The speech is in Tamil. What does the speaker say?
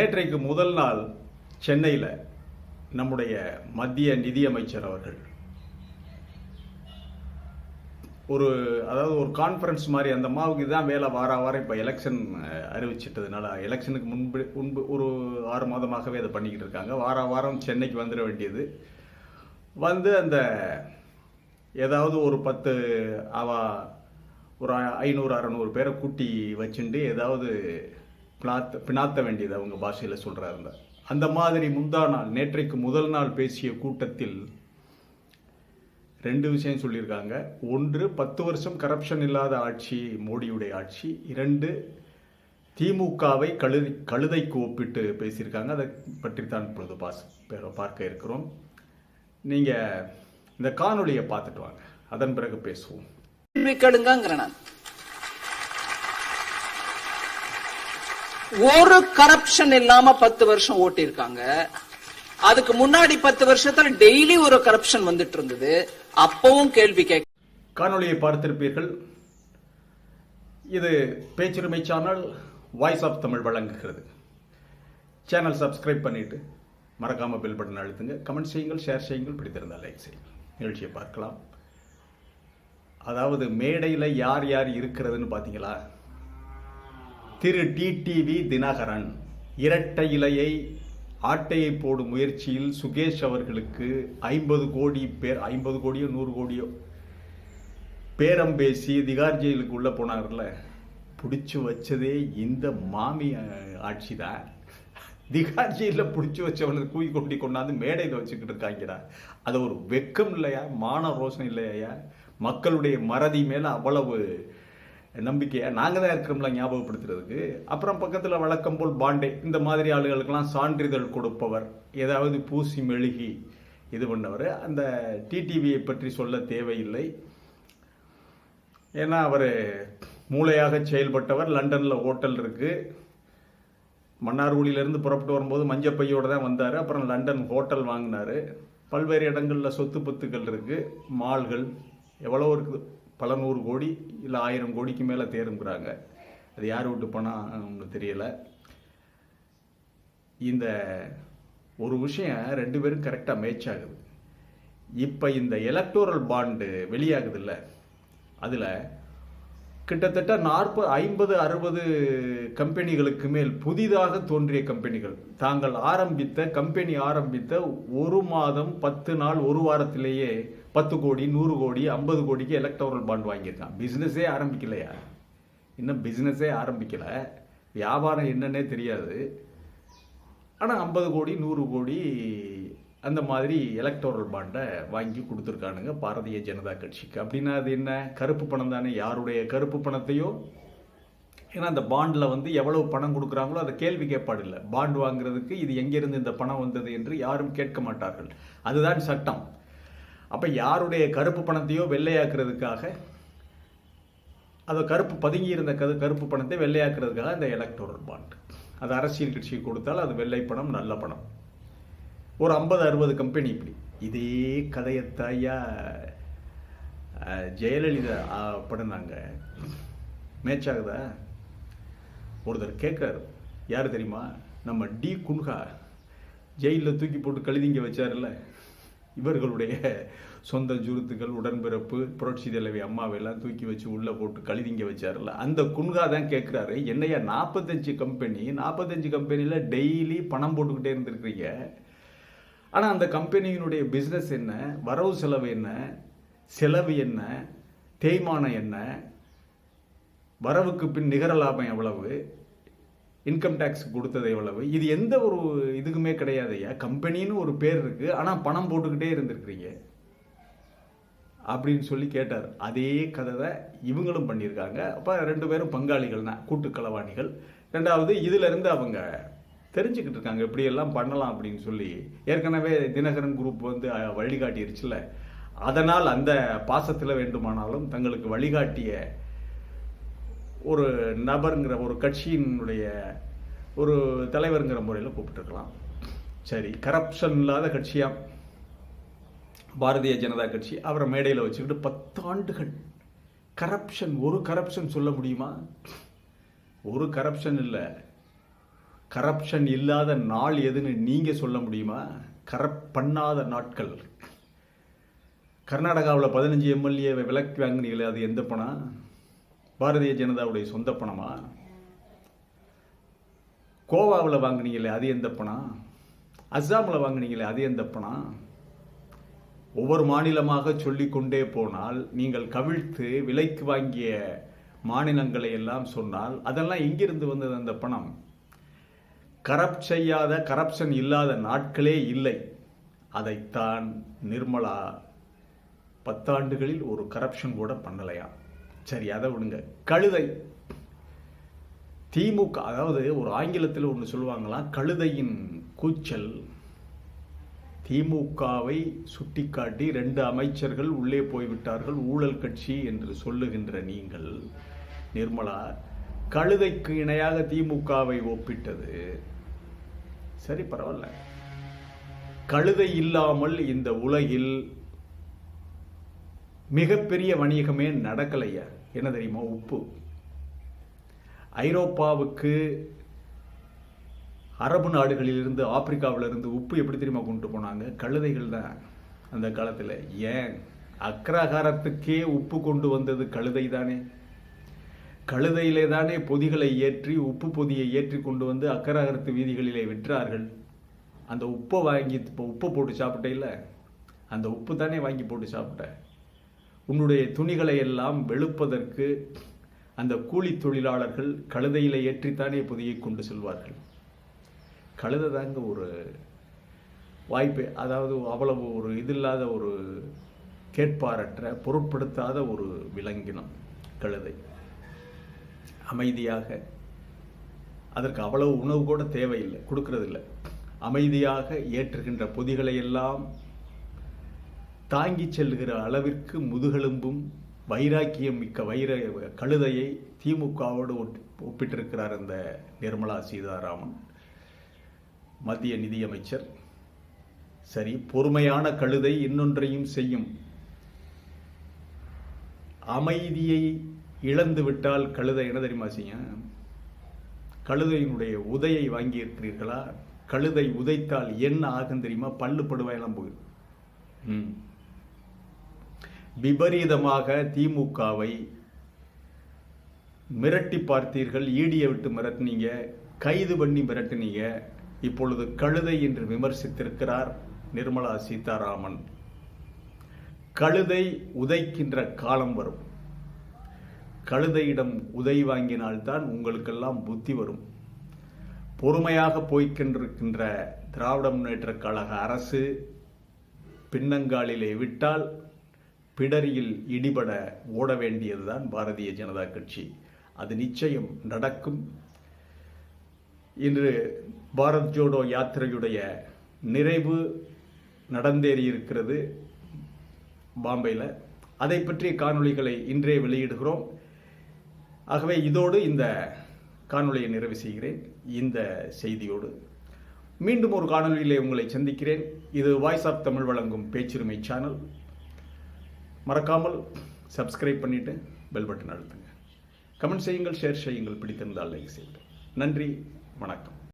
நேற்றைக்கு முதல் நாள் சென்னையில் நம்முடைய மத்திய நிதியமைச்சர் அவர்கள் ஒரு கான்ஃபரன்ஸ் மாதிரி, அந்த அம்மாவுக்கு தான் வேலை வாரம் இப்போ எலெக்ஷன் அறிவிச்சிட்டதுனால எலெக்ஷனுக்கு முன்பு ஒரு 6 மாதமாகவே அதை பண்ணிக்கிட்டு இருக்காங்க. வாரம் சென்னைக்கு வந்துட வேண்டியது. வந்து அந்த ஏதாவது ஒரு 10 ஒரு 500-600 பேரை கூட்டி வச்சுட்டு ஏதாவது பினாத்த வேண்டியது அவங்க பாஷையில் சொல்கிறாருங்க. அந்த மாதிரி நேற்றைக்கு முதல் நாள் பேசிய கூட்டத்தில் 2 விஷயம் சொல்லியிருக்காங்க. 1, 10 வருஷம் கரப்ஷன் இல்லாத ஆட்சி மோடியுடைய ஆட்சி. 2, திமுகவை கழுதைக்கு ஒப்பிட்டு பேசியிருக்காங்க. அதை பற்றி தான் இப்பொழுது பார்க்க இருக்கிறோம். நீங்கள் இந்த காணொலியை பார்த்துட்டு வாங்க, அதன் பிறகு பேசுவோம். ஒரு கரப்ஷன் இல்லாம 10 வருஷம் ஓட்டிருக்காங்க. அதுக்கு முன்னாடி 10 வருஷத்துல டெய்லி ஒரு கரப்ஷன் வந்துட்டு இருந்தது. அப்பவும் கேள்வி கேட்க காணொலியை பார்த்திருப்பீர்கள். இது பேச்சுரிமை சேனல் வாய்ஸ் ஆஃப் தமிழ் வழங்குகிறது. சேனல் சப்ஸ்கிரைப் பண்ணிட்டு மறக்காம பெல் பட்டன் அழுத்துங்க. கமெண்ட் செய்யுங்கள், ஷேர் செய்யுங்கள், பிடித்திருந்தால் லைக் செய்யுங்கள். நிகழ்ச்சியை பார்க்கலாம். அதாவது மேடையில் யார் யார் இருக்கிறதுன்னு பார்த்தீங்களா? திரு டிடிவி தினகரன் இரட்டை இலையை ஆட்டையை போடும் முயற்சியில் சுகேஷ் அவர்களுக்கு 50 கோடியோ 100 கோடியோ பேரம் பேசி திகார் ஜெயிலுக்கு உள்ள போனார்ல, பிடிச்சி வச்சதே இந்த மாமி ஆட்சி தான். திகார் ஜெயிலில் பிடிச்சி வச்சவனை கூவி கொண்டாந்து மேடையில் வச்சுக்கிட்டு இருக்காங்கடா. அது ஒரு வெக்கம் இல்லையா? மான ரோஷம் இல்லையா? மக்களுடைய மறதி மேலே அவ்வளவு நம்பிக்கையா? நாங்கள் தான் இருக்கிறோம்ல ஞாபகப்படுத்துறதுக்கு. அப்புறம் பக்கத்தில் வழக்கம் போல் பாண்டே, இந்த மாதிரி ஆளுகளுக்கெல்லாம் சான்றிதழ் கொடுப்பவர், ஏதாவது பூசி மெழுகி இது பண்ணவர். அந்த டிடிவியை பற்றி சொல்ல தேவையில்லை. ஏன்னா அவர் மூளையாக செயல்பட்டவர். லண்டனில் ஹோட்டல் இருக்குது. மன்னார்குடியிலேருந்து புறப்பட்டு வரும்போது மஞ்சப்பையோடு தான் வந்தார். அப்புறம் லண்டன் ஹோட்டல் வாங்கினார். பல்வேறு இடங்களில் சொத்து பத்துக்கள் இருக்குது, மால்கள் எவ்வளோ இருக்குது. பல 100 கோடி இல்லை 1000 கோடிக்கு மேலே தேருங்கிறாங்க. அது யார் விட்டு போனால் ஒன்றும் தெரியலை. இந்த ஒரு விஷயம் 2 பேரும் கரெக்டாக மேட்ச் ஆகுது. இப்போ இந்த எலக்டோரல் பாண்டு வெளியாகுது இல்லை, அதில் கிட்டத்தட்ட 40, 50, 60 கம்பெனிகளுக்கு மேல் புதிதாக தோன்றிய கம்பெனிகள் தாங்கள் கம்பெனி ஆரம்பித்த 1 மாதம் 10 நாள் 1 வாரத்திலேயே 10 கோடி 100 கோடி 50 கோடிக்கு எலக்டோரல் பாண்ட் வாங்கியிருக்கான். பிஸ்னஸே ஆரம்பிக்கலையா? இன்னும் பிஸ்னஸே ஆரம்பிக்கல. வியாபாரம் என்னன்னே தெரியாது. ஆனால் 50 கோடி 100 கோடி அந்த மாதிரி எலக்டோரல் பாண்டை வாங்கி கொடுத்துருக்கானுங்க பாரதிய ஜனதா கட்சிக்கு. அப்படின்னா அது என்ன? கருப்பு பணம் தானே. யாருடைய கருப்பு பணத்தையோ, ஏன்னா அந்த பாண்டில் வந்து எவ்வளவு பணம் கொடுக்குறாங்களோ அதை கேள்வி கேட்பாடில்லை. பாண்டு வாங்குறதுக்கு இது எங்கேருந்து இந்த பணம் வந்தது என்று யாரும் கேட்க மாட்டார்கள். அதுதான் சட்டம். அப்போ யாருடைய கருப்பு பணத்தையோ வெள்ளையாக்குறதுக்காக, அதை பதுங்கி இருந்த கருப்பு பணத்தை வெள்ளையாக்குறதுக்காக அந்த எலக்டோரல் பாண்ட். அது அரசியல் கட்சிக்கு கொடுத்தால் அது வெள்ளை பணம், நல்ல பணம். ஒரு 50-60 கம்பெனி இப்படி. இதே கதையத்தாயா ஜெயலலிதா படுனாங்க. மேட்ச் ஆகுதா? ஒருத்தர் கேட்குறாரு, யார் தெரியுமா? நம்ம டி குன்ஹா ஜெயிலில் தூக்கி போட்டு கழுதிங்க வச்சார்ல, இவர்களுடைய சொந்த ஜுருத்துக்கள், உடன்பிறப்பு, புரட்சி தலைவி அம்மாவெல்லாம் தூக்கி வச்சு உள்ளே போட்டு கழுதிங்க வச்சார்ல, அந்த குன்ஹா தான் கேட்குறாரு, என்னையா 45 கம்பெனியில் டெய்லி பணம் போட்டுக்கிட்டே இருந்திருக்கிறீங்க. ஆனால் அந்த கம்பெனியினுடைய பிஸ்னஸ் என்ன, வரவு செலவு என்ன, செலவு என்ன, தேய்மானம் என்ன, வரவுக்கு பின் நிகர லாபம் எவ்வளவு, இன்கம் டேக்ஸ் கொடுத்தது எவ்வளவு, இது எந்த ஒரு இதுக்குமே கிடையாதையா. கம்பெனின்னு ஒரு பேர் இருக்கு, ஆனால் பணம் போட்டுக்கிட்டே இருந்திருக்கிறீங்க அப்படின்னு சொல்லி கேட்டார். அதே கதை தான் இவங்களும் பண்ணியிருக்காங்க. அப்போ 2 பேரும் பங்காளிகள் தான், கூட்டுக்களவாணிகள். 2வது இதிலிருந்து அவங்க தெரிஞ்சுக்கிட்டு இருக்காங்க எப்படியெல்லாம் பண்ணலாம் அப்படின்னு சொல்லி. ஏற்கனவே தினகரன் குரூப் வந்து வழிகாட்டிருச்சுல, அதனால் அந்த பாசத்தில் வேண்டுமானாலும் தங்களுக்கு வழிகாட்டிய ஒரு நபருங்கிற, ஒரு கட்சியினுடைய ஒரு தலைவருங்கிற முறையில் கூப்பிட்டுருக்கலாம். சரி, கரப்ஷன் இல்லாத கட்சியாக பாரதிய ஜனதா கட்சி. அவரை மேடையில் வச்சுக்கிட்டு 10 ஆண்டுகள் ஒரு கரப்ஷன் சொல்ல முடியுமா? ஒரு கரப்ஷன் இல்லை. கரப்ஷன் இல்லாத நாள் எதுன்னு நீங்க சொல்ல முடியுமா? கரப்ட் பண்ணாத நாட்கள். கர்நாடகாவில் 15 எம்எல்ஏ விலக்கி வாங்கினீங்களே, அது எந்த பணம்? பாரதிய ஜனதாவுடைய சொந்த பணமா? கோவாவில் வாங்கினீங்களே, அது எந்த பணம்? அஸ்ஸாமில் வாங்கினீங்களே, அது எந்த பணம்? ஒவ்வொரு மாநிலமாக சொல்லிக்கொண்டே போனால் நீங்கள் கவிழ்த்து விலைக்கு வாங்கிய மாநிலங்களை எல்லாம் சொன்னால் அதெல்லாம் எங்கிருந்து வந்தது அந்த பணம்? கரப்ஷன் இல்லாத நாட்களே இல்லை. அதைத்தான் நிர்மலா 10 ஆண்டுகளில் ஒரு கரப்ஷன் கூட பண்ணலையா? சரி, அதை விடுங்க. கழுதை திமுக, அதாவது ஒரு ஆங்கிலத்தில் ஒன்று சொல்லுவாங்களாம், கழுதையின் கூச்சல். திமுகவை சுட்டிக்காட்டி 2 அமைச்சர்கள் உள்ளே போய்விட்டார்கள், ஊழல் கட்சி என்று சொல்லுகின்ற நீங்கள், நிர்மலா கழுதைக்கு இணையாக திமுகவை ஒப்பிட்டது சரி, பரவாயில்ல. கழுதை இல்லாமல் இந்த உலகில் மிகப்பெரிய வணிகமே நடக்கலையா? என்ன தெரியுமா? உப்பு. ஐரோப்பாவுக்கு அரபு நாடுகளிலிருந்து, ஆப்பிரிக்காவிலிருந்து உப்பு எப்படி தெரியுமா கொண்டு போனாங்க? கழுதைகள் தான் அந்த காலத்தில். ஏன்? அக்ரஹாரத்துக்கே உப்பு கொண்டு வந்தது கழுதை தானே. கழுதையிலே தானே பொதிகளை ஏற்றி, உப்பு பொதியை ஏற்றி கொண்டு வந்து அக்ரஹாரத்து வீதிகளிலே விற்றார்கள். அந்த உப்பை வாங்கி உப்பை போட்டு சாப்பிட்டே இல்லை, அந்த உப்பு தானே வாங்கி போட்டு சாப்பிட்ட. உன்னுடைய துணிகளை எல்லாம் வெளுப்பதற்கு அந்த கூலி தொழிலாளர்கள் கழுதையில ஏற்றித்தானே பொதியை கொண்டு செல்வார்கள். கழுதை தாங்க ஒரு வாய்ப்பு, அதாவது அவ்வளவு ஒரு இதில்லாத, ஒரு கேட்பாரற்ற, பொருட்படுத்தாத ஒரு விலங்கினம் கழுதை. அமைதியாக, அதற்கு அவ்வளவு உணவு கூட தேவையில்லை, கொடுக்கறதில்லை. அமைதியாக ஏற்றுகின்ற பொதிகளை எல்லாம் தாங்கி செல்லுகிற அளவிற்கு முதுகெலும்பும் வைராக்கியம் மிக்க கழுதையை திமுகவோடு ஒப்பிட்டிருக்கிறார் இந்த நிர்மலா சீதாராமன், மத்திய நிதியமைச்சர். சரி, பொறுமையான கழுதை இன்னொன்றையும் செய்யும். அமைதியை இழந்து விட்டால் கழுதை என்ன தெரியுமா செய்யும்? கழுதையினுடைய உதையை வாங்கி இருக்கிறீர்களா? கழுதை உதைத்தால் என்ன ஆகும் தெரியுமா? பல்லு படுவாயெல்லாம் போயிடும். விபரீதமாக திமுகவை மிரட்டி பார்த்தீர்கள், ஈடியை விட்டு மிரட்டினீங்க, கைது பண்ணி மிரட்டினீங்க. இப்பொழுது கழுதை என்று விமர்சித்திருக்கிறார் நிர்மலா சீதாராமன். கழுதை உதைக்கின்ற காலம் வரும். கழுதையிடம் உதை வாங்கினால்தான் உங்களுக்கெல்லாம் புத்தி வரும். பொறுமையாக போய்கின்றிருக்கின்ற திராவிட முன்னேற்ற கழக அரசு பின்னங்காலிலே விட்டால் பிடரியில் இடிபட ஓட வேண்டியதுதான் பாரதிய ஜனதா கட்சி. அது நிச்சயம் நடக்கும். இன்று பாரத் ஜோடோ யாத்திரையுடைய நிறைவு நடந்தேறியிருக்கிறது பாம்பேயில். அதை பற்றிய காணொளிகளை இன்றே வெளியிடுகிறோம். ஆகவே இதோடு இந்த காணொளியை நிறைவு செய்கிறேன். இந்த செய்தியோடு மீண்டும் ஒரு காணொளியிலே உங்களை சந்திக்கிறேன். இது வாய்ஸ் ஆஃப் தமிழ் வழங்கும் பேச்சுரிமை சேனல். மறக்காமல் சப்ஸ்கிரைப் பண்ணிட்டு பெல் பட்டன் அழுத்துங்க. கமெண்ட் செய்யுங்கள், ஷேர் செய்யுங்கள், பிடித்திருந்தால் லைக் செய்யுங்கள். நன்றி, வணக்கம்.